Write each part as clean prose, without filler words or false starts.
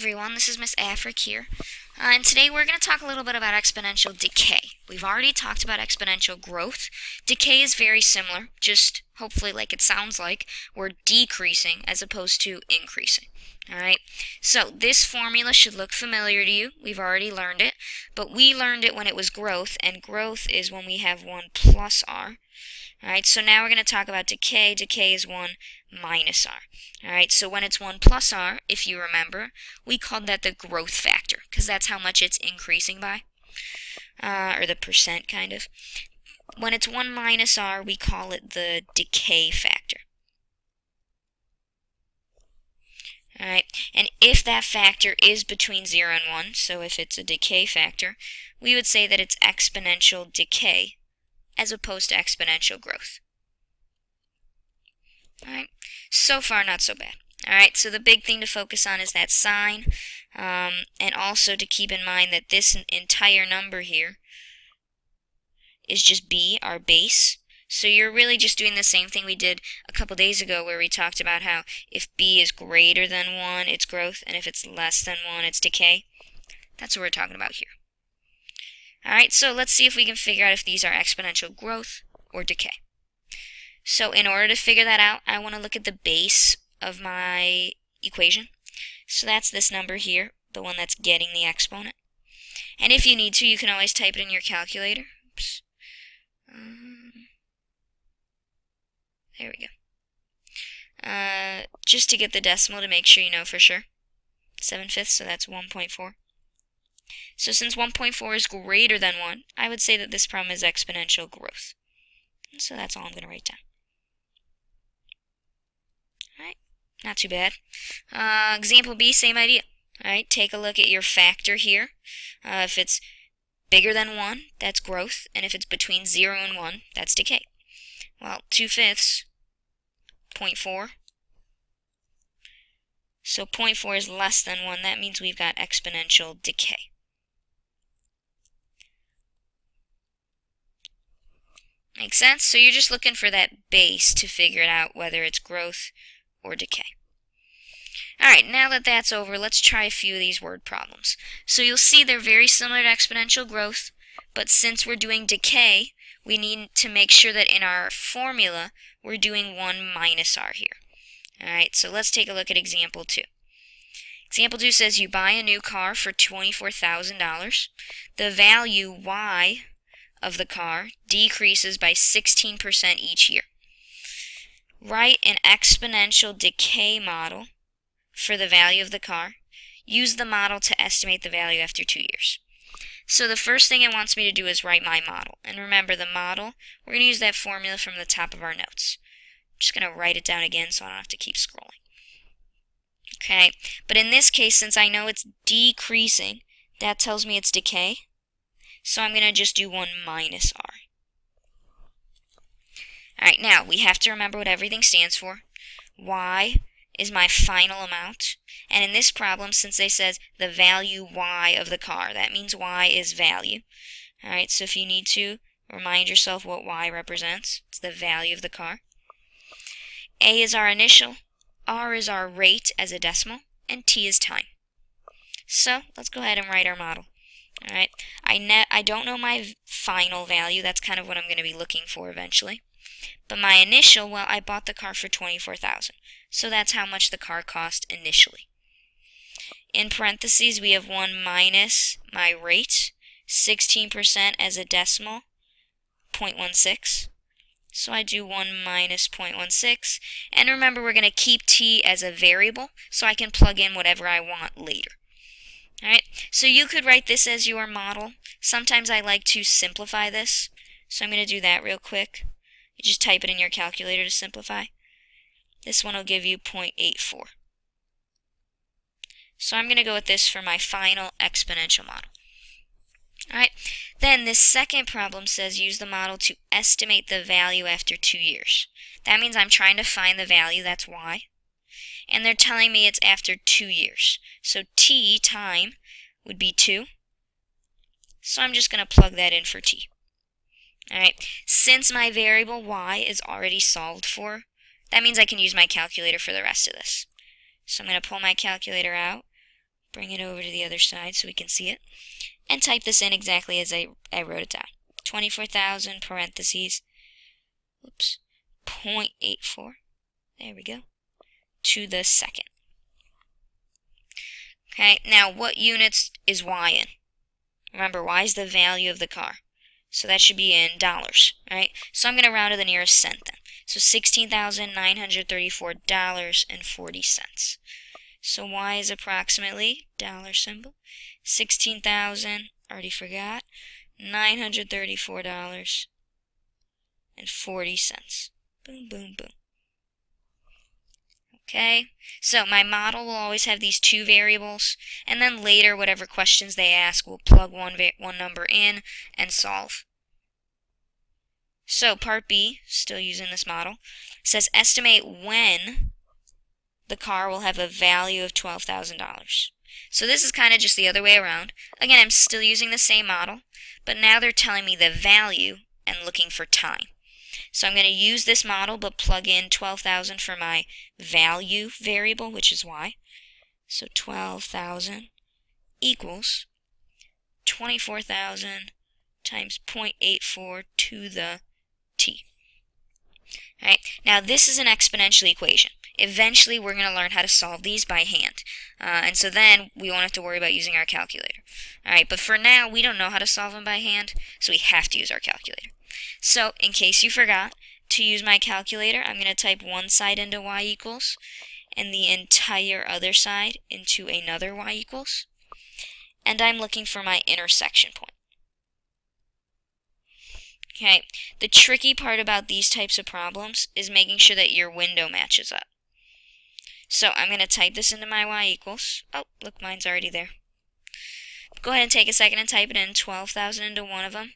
everyone, this is Miss Afric here, and today we're going to talk a little bit about exponential decay. We've already talked about exponential growth. Decay is very similar, just hopefully like it sounds like, we're decreasing as opposed to increasing. Alright, so this formula should look familiar to you. We've already learned it, but we learned it when it was growth, and growth is when we have 1 plus r. Alright, so now we're going to talk about decay. Decay is 1 minus r. Alright, so when it's 1 plus r, if you remember, we called that the growth factor, because that's how much it's increasing by, or the percent, kind of. When it's 1 minus r, we call it the decay factor. Alright, and if that factor is between 0 and 1, so if it's a decay factor, we would say that it's exponential decay as opposed to exponential growth. Alright, so far not so bad. Alright, so the big thing to focus on is that sign, and also to keep in mind that this entire number here is just b, our base. So you're really just doing the same thing we did a couple days ago where we talked about how if b is greater than 1, it's growth, and if it's less than 1, it's decay. That's what we're talking about here. Alright, so let's see if we can figure out if these are exponential growth or decay. So in order to figure that out, I want to look at the base of my equation. So that's this number here, the one that's getting the exponent. And if you need to, you can always type it in your calculator. Oops. There we go. Just to get the decimal to make sure you know for sure. 7/5, so that's 1.4. So since 1.4 is greater than 1, I would say that this problem is exponential growth. So that's all I'm going to write down. Alright, not too bad. Example B, same idea. Alright, take a look at your factor here. If it's bigger than 1, that's growth, and if it's between 0 and 1, that's decay. Well, 2/5, 0.4. So 0.4 is less than 1. That means we've got exponential decay. Makes sense? So you're just looking for that base to figure it out whether it's growth or decay. Alright, now that that's over, let's try a few of these word problems. So you'll see they're very similar to exponential growth, but since we're doing decay, we need to make sure that in our formula, we're doing 1 minus r here. Alright, so let's take a look at example 2. Example 2 says you buy a new car for $24,000. The value y of the car decreases by 16% each year. Write an exponential decay model for the value of the car. Use the model to estimate the value after 2 years. So the first thing it wants me to do is write my model. And remember, the model, we're going to use that formula from the top of our notes. I'm just going to write it down again so I don't have to keep scrolling. Okay, but in this case, since I know it's decreasing, that tells me it's decay. So I'm going to just do 1 minus r. Alright, now we have to remember what everything stands for. Y is my final amount. And in this problem, since they says the value y of the car, that means y is value. Alright, so if you need to, remind yourself what y represents. It's the value of the car. A is our initial, r is our rate as a decimal, and t is time. So let's go ahead and write our model. Alright, I don't know my final value. That's kind of what I'm going to be looking for eventually. But my initial, well, I bought the car for $24,000. So that's how much the car cost initially. In parentheses, we have 1 minus my rate, 16% as a decimal, 0.16. So I do 1 minus 0.16. And remember, we're going to keep t as a variable, so I can plug in whatever I want later. Alright, so you could write this as your model. Sometimes I like to simplify this, so I'm going to do that real quick. You just type it in your calculator to simplify. This one will give you 0.84. So I'm going to go with this for my final exponential model. Alright, then this second problem says use the model to estimate the value after 2 years. That means I'm trying to find the value, that's y. And they're telling me it's after 2 years. So t, time, would be 2. So I'm just going to plug that in for t. Alright, since my variable y is already solved for, that means I can use my calculator for the rest of this. So I'm going to pull my calculator out, bring it over to the other side so we can see it, and type this in exactly as I wrote it down. 24,000 parentheses, oops, 0.84, there we go, to the second. Okay, now what units is y in? Remember, y is the value of the car. So that should be in dollars, right? So I'm going to round to the nearest cent then. So $16,934.40. So y is approximately, dollar symbol, 16,000, already forgot, $934.40. Boom, boom, boom. Okay, so my model will always have these two variables, and then later, whatever questions they ask, we'll plug one number in and solve. So part B, still using this model, says estimate when the car will have a value of $12,000. So this is kind of just the other way around. Again, I'm still using the same model, but now they're telling me the value and looking for time. So I'm going to use this model, but plug in 12,000 for my value variable, which is y. So 12,000 equals 24,000 times 0.84 to the t. Alright, now this is an exponential equation. Eventually we're going to learn how to solve these by hand. And so then we won't have to worry about using our calculator. Alright, but for now we don't know how to solve them by hand, so we have to use our calculator. So, in case you forgot to use my calculator, I'm going to type one side into y equals and the entire other side into another y equals. And I'm looking for my intersection point. Okay, the tricky part about these types of problems is making sure that your window matches up. So I'm going to type this into my y equals. Oh, look, mine's already there. Go ahead and take a second and type it in. 12,000 into one of them.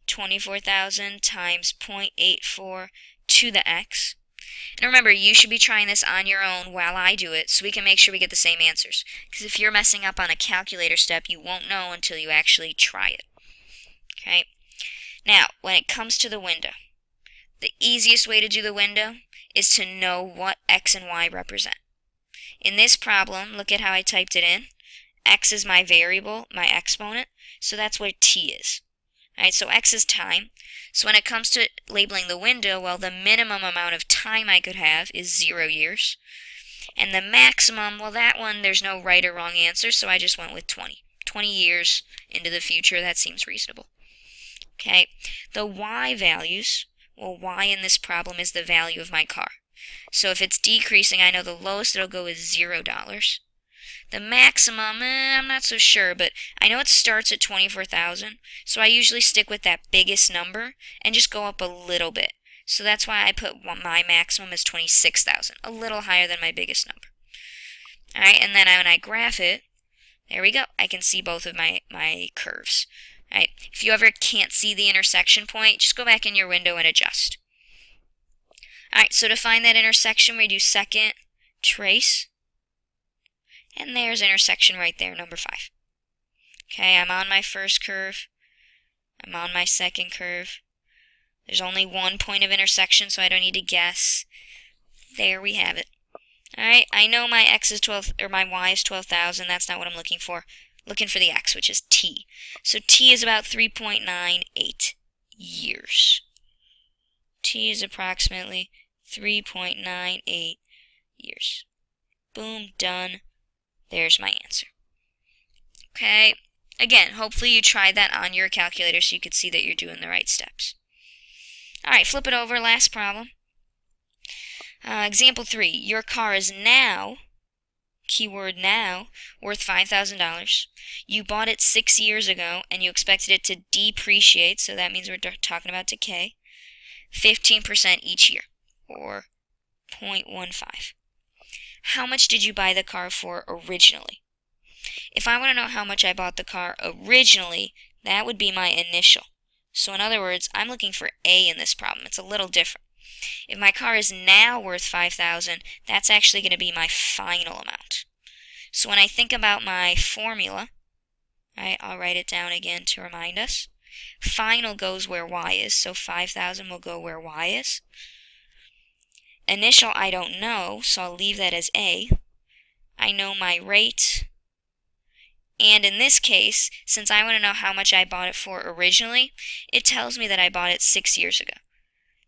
24,000 times 0.84 to the x. And remember, you should be trying this on your own while I do it so we can make sure we get the same answers. Because if you're messing up on a calculator step, you won't know until you actually try it. Okay? Now, when it comes to the window, the easiest way to do the window is to know what x and y represent. In this problem, look at how I typed it in. X is my variable, my exponent, so that's what t is. Alright, so x is time. So when it comes to labeling the window, well, the minimum amount of time I could have is 0 years. And the maximum, well, that one, there's no right or wrong answer, so I just went with 20. 20 years into the future, that seems reasonable. Okay, the y values, well, y in this problem is the value of my car. So if it's decreasing, I know the lowest it'll go is $0. The maximum, I'm not so sure, but I know it starts at 24,000, so I usually stick with that biggest number and just go up a little bit. So that's why I put my maximum as 26,000, a little higher than my biggest number. Alright, and then when I graph it, there we go, I can see both of my curves. Alright, if you ever can't see the intersection point, just go back in your window and adjust. Alright, so to find that intersection, we do second, trace, and there's intersection right there, number 5. Okay, I'm on my first curve. I'm on my second curve. There's only one point of intersection, so I don't need to guess. There we have it. Alright, I know my x is 12, or my y is 12,000. That's not what I'm looking for. Looking for the x, which is t. So t is about 3.98 years. T is approximately 3.98 years. Boom, done. There's my answer. Okay, again, hopefully you tried that on your calculator so you could see that you're doing the right steps. Alright, flip it over, last problem. Example 3, your car is now, keyword now, worth $5,000. You bought it 6 years ago and you expected it to depreciate, so that means we're talking about decay, 15% each year, or 0.15. How much did you buy the car for originally? If I want to know how much I bought the car originally, that would be my initial. So in other words, I'm looking for A in this problem. It's a little different. If my car is now worth $5,000, that's actually going to be my final amount. So when I think about my formula, I'll write it down again to remind us. Final goes where y is, so 5,000 will go where y is. Initial I don't know, so I'll leave that as A. I know my rate, And in this case, since I want to know how much I bought it for originally, it tells me that I bought it 6 years ago.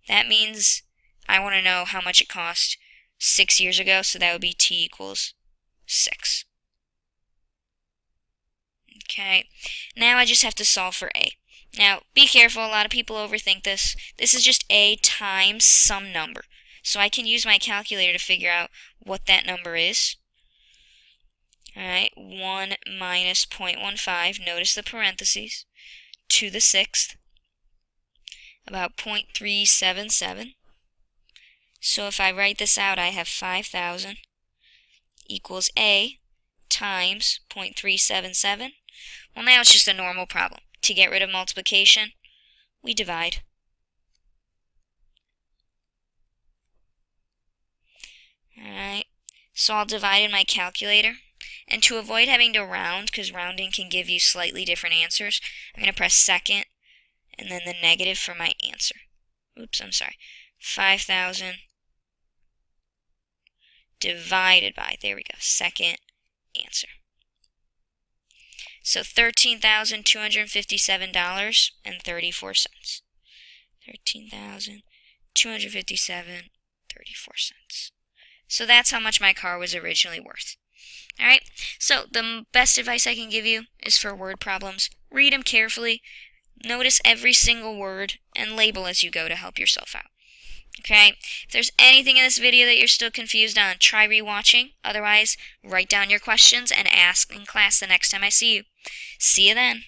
That means I want to know how much it cost 6 years ago, so that would be t equals 6. Okay, now I just have to solve for a. Now, be careful, a lot of people overthink this. This is just a times some number. So I can use my calculator to figure out what that number is. Alright, 1 minus 0.15, notice the parentheses, to the 6th, about 0.377. So if I write this out, I have 5,000 equals a times 0.377. Well, now it's just a normal problem. To get rid of multiplication, we divide. Alright, so I'll divide in my calculator. And to avoid having to round, because rounding can give you slightly different answers, I'm going to press second and then the negative for my answer. Oops, I'm sorry. 5,000 divided by, there we go, second answer. So $13,257.34. $13,257.34. So that's how much my car was originally worth. Alright, so the best advice I can give you is for word problems. Read them carefully, notice every single word, and label as you go to help yourself out. Okay, if there's anything in this video that you're still confused on, try rewatching. Otherwise, write down your questions and ask in class the next time I see you. See you then.